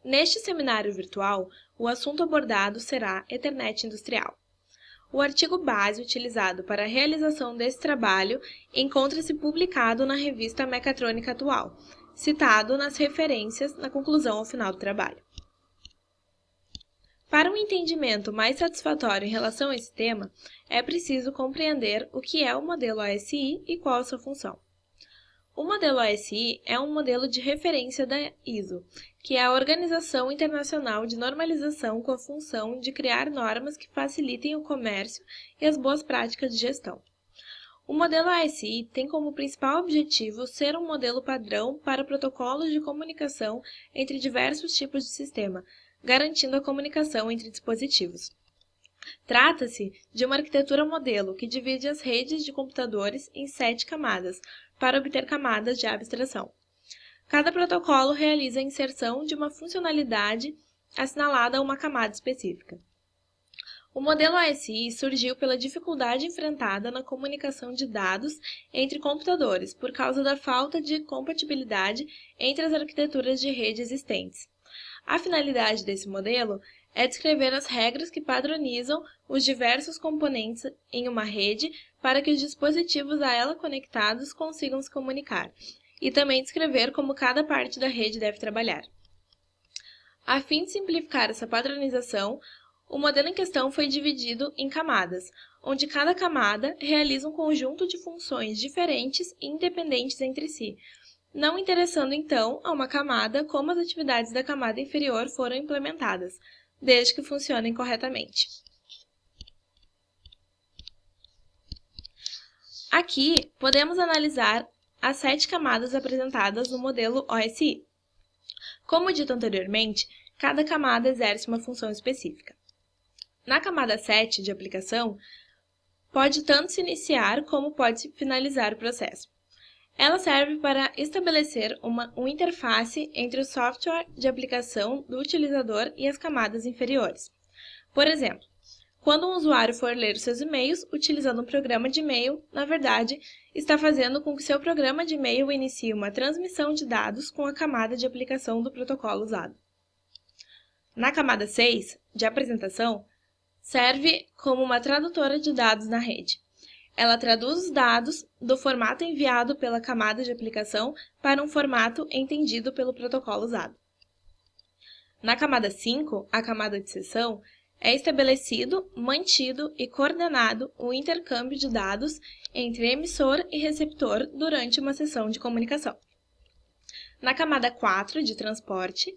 Neste seminário virtual, o assunto abordado será Ethernet Industrial. O artigo base utilizado para a realização desse trabalho encontra-se publicado na revista Mecatrônica Atual, citado nas referências na conclusão ao final do trabalho. Para um entendimento mais satisfatório em relação a esse tema, é preciso compreender o que é o modelo ASI e qual a sua função. O modelo ASI é um modelo de referência da ISO, que é a Organização Internacional de Normalização com a função de criar normas que facilitem o comércio e as boas práticas de gestão. O modelo ASI tem como principal objetivo ser um modelo padrão para protocolos de comunicação entre diversos tipos de sistema, garantindo a comunicação entre dispositivos. Trata-se de uma arquitetura modelo que divide as redes de computadores em 7 camadas, para obter camadas de abstração. Cada protocolo realiza a inserção de uma funcionalidade assinalada a uma camada específica. O modelo ASI surgiu pela dificuldade enfrentada na comunicação de dados entre computadores por causa da falta de compatibilidade entre as arquiteturas de rede existentes. A finalidade desse modelo é descrever as regras que padronizam os diversos componentes em uma rede para que os dispositivos a ela conectados consigam se comunicar, e também descrever como cada parte da rede deve trabalhar. A fim de simplificar essa padronização, o modelo em questão foi dividido em camadas, onde cada camada realiza um conjunto de funções diferentes e independentes entre si, não interessando então a uma camada como as atividades da camada inferior foram implementadas, desde que funcionem corretamente. Aqui, podemos analisar as 7 camadas apresentadas no modelo OSI. Como dito anteriormente, cada camada exerce uma função específica. Na camada 7 de aplicação, pode tanto se iniciar como pode se finalizar o processo. Ela serve para estabelecer uma interface entre o software de aplicação do utilizador e as camadas inferiores. Por exemplo, quando um usuário for ler os seus e-mails utilizando um programa de e-mail, na verdade, está fazendo com que seu programa de e-mail inicie uma transmissão de dados com a camada de aplicação do protocolo usado. Na camada 6, de apresentação, serve como uma tradutora de dados na rede. Ela traduz os dados do formato enviado pela camada de aplicação para um formato entendido pelo protocolo usado. Na camada 5, a camada de sessão, é estabelecido, mantido e coordenado o intercâmbio de dados entre emissor e receptor durante uma sessão de comunicação. Na camada 4, de transporte,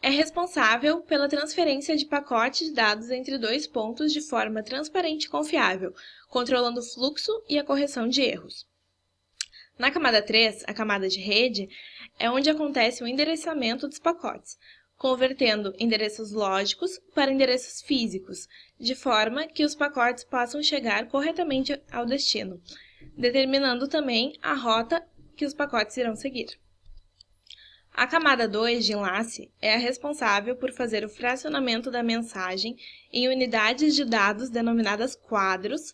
é responsável pela transferência de pacotes de dados entre 2 pontos de forma transparente e confiável, controlando o fluxo e a correção de erros. Na camada 3, a camada de rede, é onde acontece o endereçamento dos pacotes, convertendo endereços lógicos para endereços físicos, de forma que os pacotes possam chegar corretamente ao destino, determinando também a rota que os pacotes irão seguir. A camada 2 de enlace é a responsável por fazer o fracionamento da mensagem em unidades de dados denominadas quadros,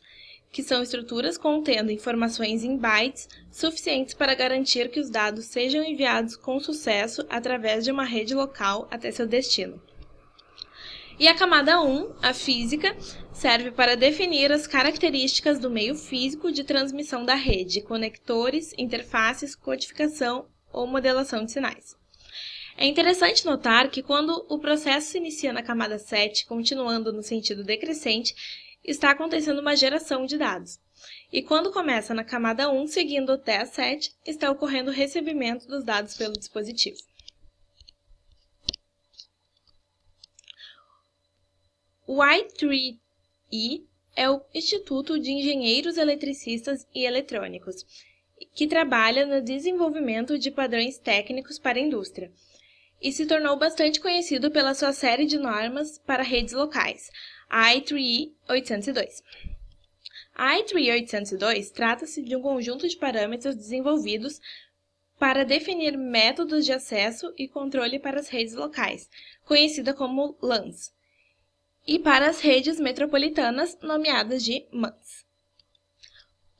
que são estruturas contendo informações em bytes suficientes para garantir que os dados sejam enviados com sucesso através de uma rede local até seu destino. E a camada 1, a física, serve para definir as características do meio físico de transmissão da rede, conectores, interfaces, codificação ou modelação de sinais. É interessante notar que quando o processo se inicia na camada 7, continuando no sentido decrescente, está acontecendo uma geração de dados. E quando começa na camada 1, seguindo até a 7, está ocorrendo o recebimento dos dados pelo dispositivo. O I3E é o Instituto de Engenheiros Eletricistas e Eletrônicos, que trabalha no desenvolvimento de padrões técnicos para a indústria, e se tornou bastante conhecido pela sua série de normas para redes locais, a I3E 802. A I3E 802 trata-se de um conjunto de parâmetros desenvolvidos para definir métodos de acesso e controle para as redes locais, conhecida como LANs, e para as redes metropolitanas, nomeadas de MANs.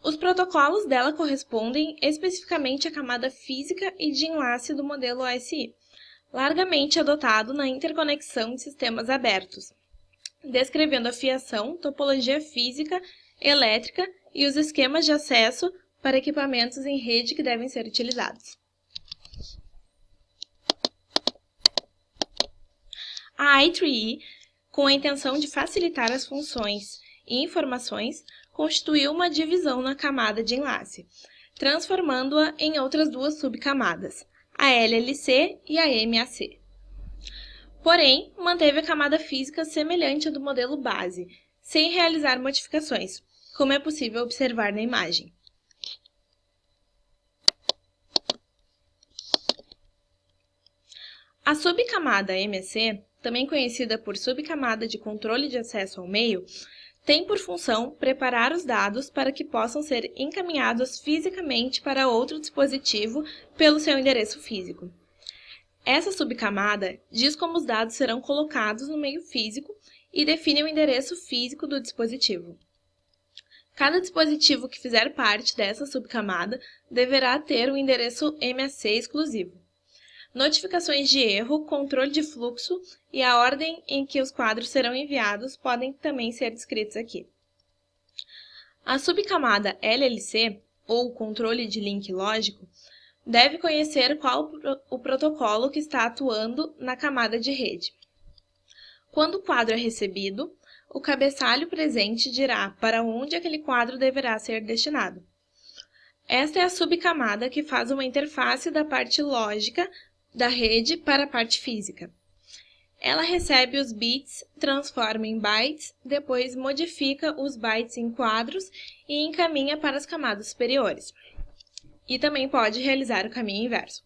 Os protocolos dela correspondem especificamente à camada física e de enlace do modelo OSI, largamente adotado na interconexão de sistemas abertos, descrevendo a fiação, topologia física, elétrica e os esquemas de acesso para equipamentos em rede que devem ser utilizados. A IEEE, com a intenção de facilitar as funções e informações, constituiu uma divisão na camada de enlace, transformando-a em outras duas subcamadas, a LLC e a MAC. Porém, manteve a camada física semelhante à do modelo base, sem realizar modificações, como é possível observar na imagem. A subcamada MAC, também conhecida por subcamada de controle de acesso ao meio, tem por função preparar os dados para que possam ser encaminhados fisicamente para outro dispositivo pelo seu endereço físico. Essa subcamada diz como os dados serão colocados no meio físico e define o endereço físico do dispositivo. Cada dispositivo que fizer parte dessa subcamada deverá ter um endereço MAC exclusivo. Notificações de erro, controle de fluxo e a ordem em que os quadros serão enviados podem também ser descritos aqui. A subcamada LLC, ou controle de link lógico, deve conhecer qual o protocolo que está atuando na camada de rede. Quando o quadro é recebido, o cabeçalho presente dirá para onde aquele quadro deverá ser destinado. Esta é a subcamada que faz uma interface da parte lógica da rede para a parte física. Ela recebe os bits, transforma em bytes, depois modifica os bytes em quadros e encaminha para as camadas superiores. E também pode realizar o caminho inverso.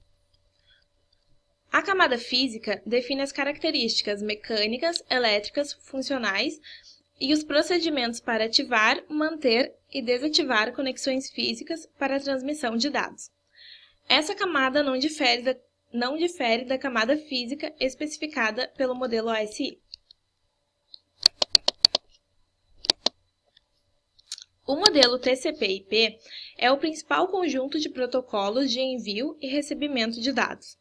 A camada física define as características mecânicas, elétricas, funcionais e os procedimentos para ativar, manter e desativar conexões físicas para a transmissão de dados. Essa camada não difere da camada física especificada pelo modelo OSI. O modelo TCP/IP é o principal conjunto de protocolos de envio e recebimento de dados.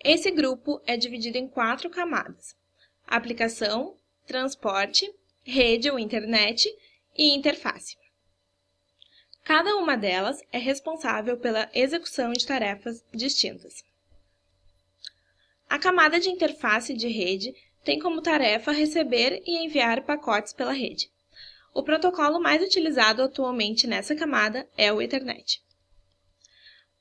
Esse grupo é dividido em 4 camadas: aplicação, transporte, rede ou internet e interface. Cada uma delas é responsável pela execução de tarefas distintas. A camada de interface de rede tem como tarefa receber e enviar pacotes pela rede. O protocolo mais utilizado atualmente nessa camada é o Ethernet.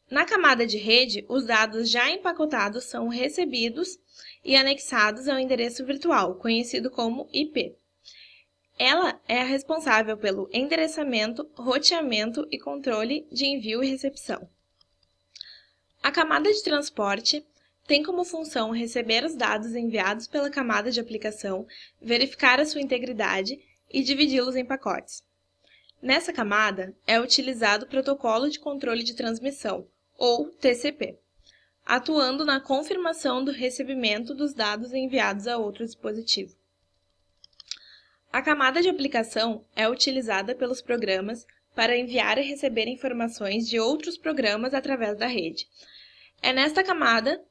Na camada de rede, os dados já empacotados são recebidos e anexados ao endereço virtual, conhecido como IP. Ela é a responsável pelo endereçamento, roteamento e controle de envio e recepção. A camada de transporte tem como função receber os dados enviados pela camada de aplicação, verificar a sua integridade e dividi-los em pacotes. Nessa camada é utilizado o protocolo de controle de transmissão, ou TCP, atuando na confirmação do recebimento dos dados enviados a outro dispositivo. A camada de aplicação é utilizada pelos programas para enviar e receber informações de outros programas através da rede. É nesta camada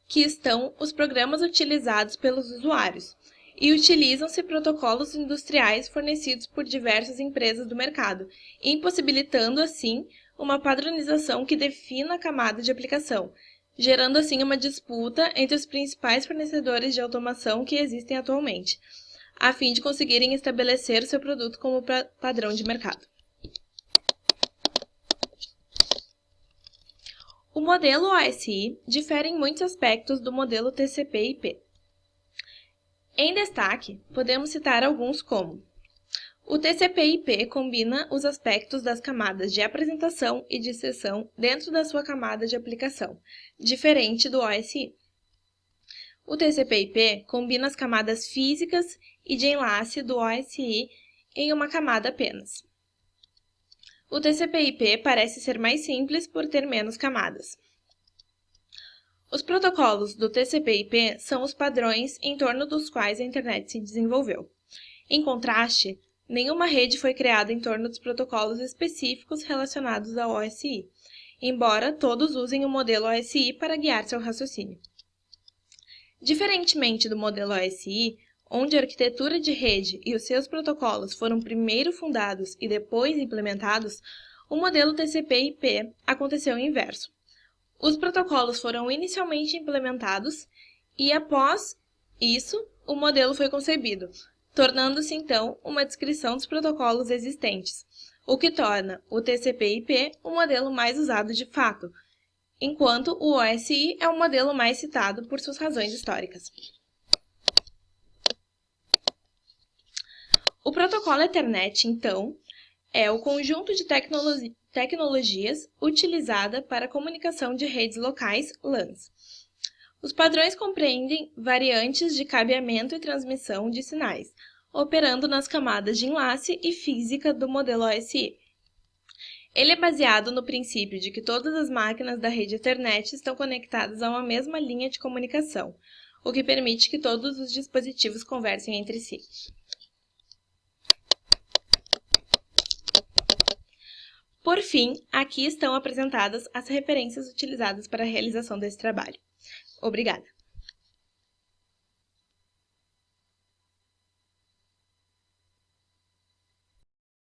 que estão os programas utilizados pelos usuários, e utilizam-se protocolos industriais fornecidos por diversas empresas do mercado, impossibilitando, assim, uma padronização que defina a camada de aplicação, gerando, assim, uma disputa entre os principais fornecedores de automação que existem atualmente, a fim de conseguirem estabelecer o seu produto como padrão de mercado. O modelo OSI difere em muitos aspectos do modelo TCP/IP. Em destaque, podemos citar alguns como: o TCP/IP combina os aspectos das camadas de apresentação e de sessão dentro da sua camada de aplicação, diferente do OSI. O TCP/IP combina as camadas físicas e de enlace do OSI em uma camada apenas. O TCP/IP parece ser mais simples por ter menos camadas. Os protocolos do TCP/IP são os padrões em torno dos quais a internet se desenvolveu. Em contraste, nenhuma rede foi criada em torno dos protocolos específicos relacionados ao OSI, embora todos usem o modelo OSI para guiar seu raciocínio. Diferentemente do modelo OSI, onde a arquitetura de rede e os seus protocolos foram primeiro fundados e depois implementados, o modelo TCP/IP aconteceu o inverso. Os protocolos foram inicialmente implementados e, após isso, o modelo foi concebido, tornando-se então uma descrição dos protocolos existentes, o que torna o TCP/IP o modelo mais usado de fato, enquanto o OSI é o modelo mais citado por suas razões históricas. O protocolo Ethernet, então, é o conjunto de tecnologias utilizada para a comunicação de redes locais, LANs. Os padrões compreendem variantes de cabeamento e transmissão de sinais, operando nas camadas de enlace e física do modelo OSI. Ele é baseado no princípio de que todas as máquinas da rede Ethernet estão conectadas a uma mesma linha de comunicação, o que permite que todos os dispositivos conversem entre si. Por fim, aqui estão apresentadas as referências utilizadas para a realização desse trabalho. Obrigada!